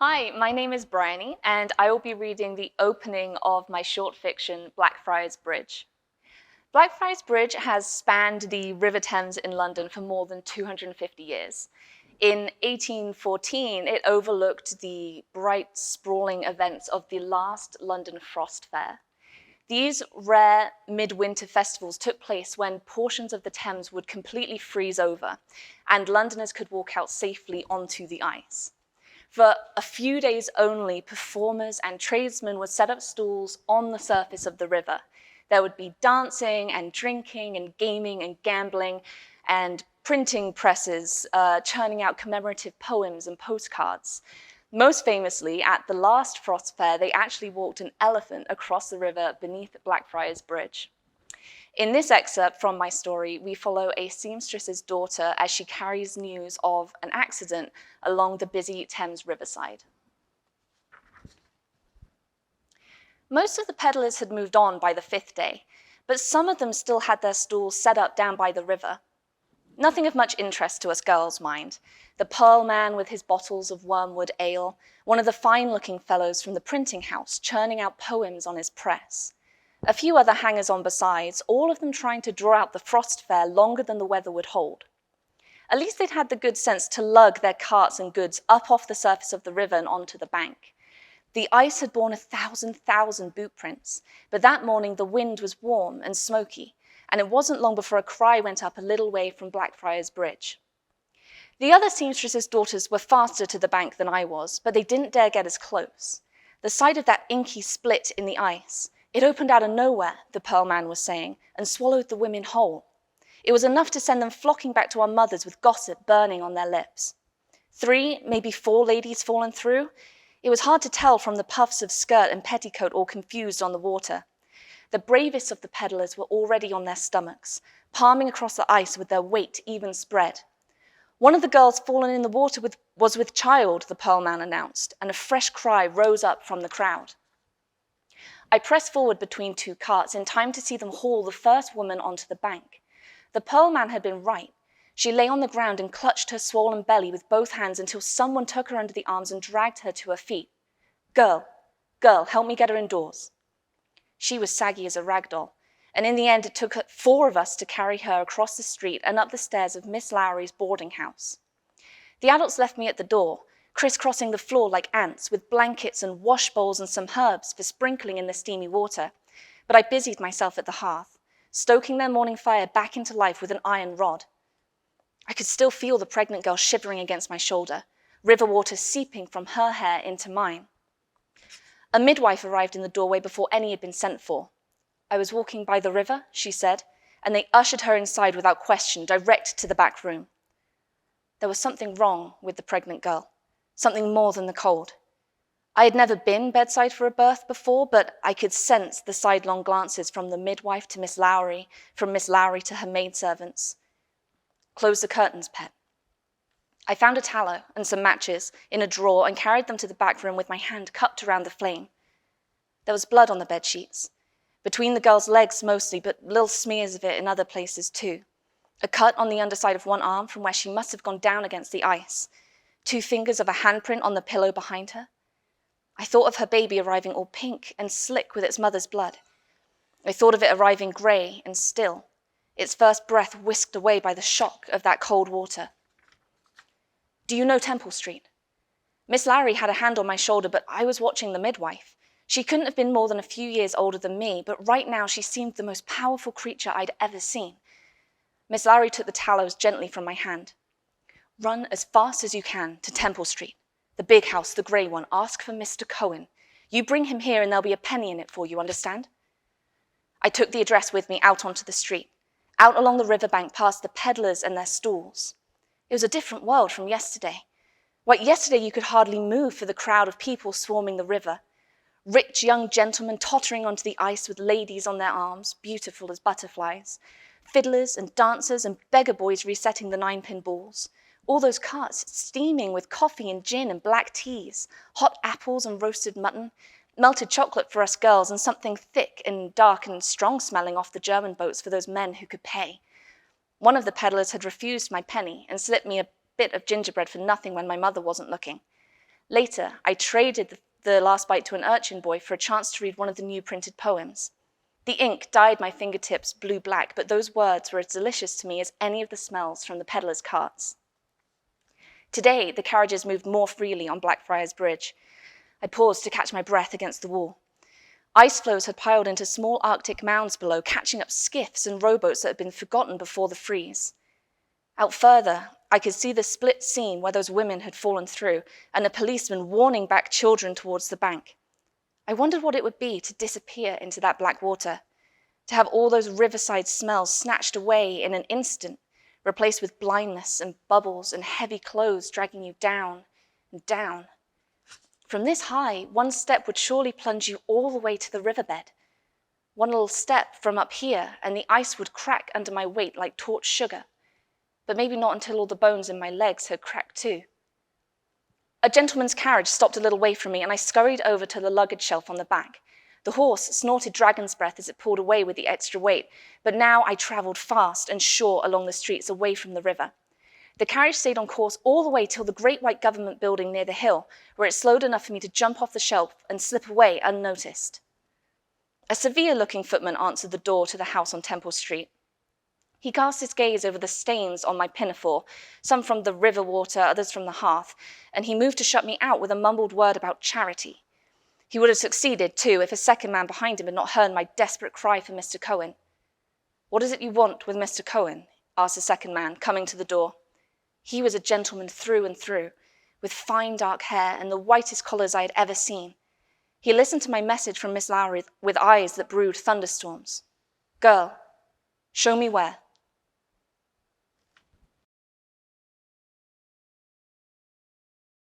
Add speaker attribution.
Speaker 1: Hi, my name is Briony, and I will be reading the opening of my short fiction, Blackfriars Bridge. Blackfriars Bridge has spanned the River Thames in London for more than 250 years. In 1814, it overlooked the bright, sprawling events of the last London Frost Fair. These rare midwinter festivals took place when portions of the Thames would completely freeze over, and Londoners could walk out safely onto the ice. For a few days only, performers and tradesmen would set up stalls on the surface of the river. There would be dancing and drinking and gaming and gambling and printing presses churning out commemorative poems and postcards. Most famously, at the last Frost Fair, they actually walked an elephant across the river beneath Blackfriars Bridge. In this excerpt from my story, we follow a seamstress's daughter as she carries news of an accident along the busy Thames riverside. Most of the peddlers had moved on by the fifth day, but some of them still had their stalls set up down by the river. Nothing of much interest to us girls, mind. The Pearl Man with his bottles of wormwood ale, one of the fine-looking fellows from the printing house churning out poems on his press. A few other hangers-on besides, all of them trying to draw out the Frost Fair longer than the weather would hold. At least they'd had the good sense to lug their carts and goods up off the surface of the river and onto the bank. The ice had borne 1,000 boot prints, but that morning the wind was warm and smoky, and it wasn't long before a cry went up a little way from Blackfriars Bridge. The other seamstresses' daughters were faster to the bank than I was, but they didn't dare get as close. The sight of that inky split in the ice, it opened out of nowhere, the Pearl Man was saying, and swallowed the women whole. It was enough to send them flocking back to our mothers with gossip burning on their lips. 3, maybe 4 ladies fallen through. It was hard to tell from the puffs of skirt and petticoat all confused on the water. The bravest of the peddlers were already on their stomachs, palming across the ice with their weight even spread. One of the girls fallen in the water was with child, the Pearl Man announced, and a fresh cry rose up from the crowd. I pressed forward between 2 carts in time to see them haul the first woman onto the bank. The Pearl Man had been right. She lay on the ground and clutched her swollen belly with both hands until someone took her under the arms and dragged her to her feet. Girl, help me get her indoors. She was saggy as a rag doll, and in the end it took 4 of us to carry her across the street and up the stairs of Miss Lowry's boarding house. The adults left me at the door, crisscrossing the floor like ants, with blankets and wash bowls and some herbs for sprinkling in the steamy water. But I busied myself at the hearth, stoking their morning fire back into life with an iron rod. I could still feel the pregnant girl shivering against my shoulder, river water seeping from her hair into mine. A midwife arrived in the doorway before any had been sent for. I was walking by the river, she said, and they ushered her inside without question, direct to the back room. There was something wrong with the pregnant girl. Something more than the cold. I had never been bedside for a birth before, but I could sense the sidelong glances from the midwife to Miss Lowry, from Miss Lowry to her maidservants. Close the curtains, pet. I found a tallow and some matches in a drawer and carried them to the back room with my hand cupped around the flame. There was blood on the bed sheets, between the girl's legs mostly, but little smears of it in other places too. A cut on the underside of one arm from where she must have gone down against the ice. 2 fingers of a handprint on the pillow behind her. I thought of her baby arriving all pink and slick with its mother's blood. I thought of it arriving grey and still, its first breath whisked away by the shock of that cold water. Do you know Temple Street? Miss Lowry had a hand on my shoulder, but I was watching the midwife. She couldn't have been more than a few years older than me, but right now she seemed the most powerful creature I'd ever seen. Miss Lowry took the tallows gently from my hand. Run as fast as you can to Temple Street. The big house, the grey one. Ask for Mr. Cohen. You bring him here and there'll be a penny in it for you, understand? I took the address with me out onto the street, out along the riverbank past the peddlers and their stalls. It was a different world from yesterday. Why, yesterday you could hardly move for the crowd of people swarming the river. Rich young gentlemen tottering onto the ice with ladies on their arms, beautiful as butterflies. Fiddlers and dancers and beggar boys resetting the 9-pin balls. All those carts steaming with coffee and gin and black teas, hot apples and roasted mutton, melted chocolate for us girls, and something thick and dark and strong-smelling off the German boats for those men who could pay. One of the peddlers had refused my penny and slipped me a bit of gingerbread for nothing when my mother wasn't looking. Later, I traded the last bite to an urchin boy for a chance to read one of the new printed poems. The ink dyed my fingertips blue-black, but those words were as delicious to me as any of the smells from the peddlers' carts. Today, the carriages moved more freely on Blackfriars Bridge. I paused to catch my breath against the wall. Ice floes had piled into small Arctic mounds below, catching up skiffs and rowboats that had been forgotten before the freeze. Out further, I could see the split seam where those women had fallen through, and a policeman warning back children towards the bank. I wondered what it would be to disappear into that black water, to have all those riverside smells snatched away in an instant, replaced with blindness and bubbles and heavy clothes dragging you down and down. From this high, one step would surely plunge you all the way to the riverbed. One little step from up here, and the ice would crack under my weight like torch sugar. But maybe not until all the bones in my legs had cracked too. A gentleman's carriage stopped a little way from me, and I scurried over to the luggage shelf on the back. The horse snorted dragon's breath as it pulled away with the extra weight, but now I traveled fast and sure along the streets away from the river. The carriage stayed on course all the way till the great white government building near the hill, where it slowed enough for me to jump off the shelf and slip away unnoticed. A severe-looking footman answered the door to the house on Temple Street. He cast his gaze over the stains on my pinafore, some from the river water, others from the hearth, and he moved to shut me out with a mumbled word about charity. He would have succeeded, too, if a second man behind him had not heard my desperate cry for Mr. Cohen. "What is it you want with Mr. Cohen?" asked the second man, coming to the door. He was a gentleman through and through, with fine dark hair and the whitest collars I had ever seen. He listened to my message from Miss Lowry with eyes that brewed thunderstorms. "Girl, show me where."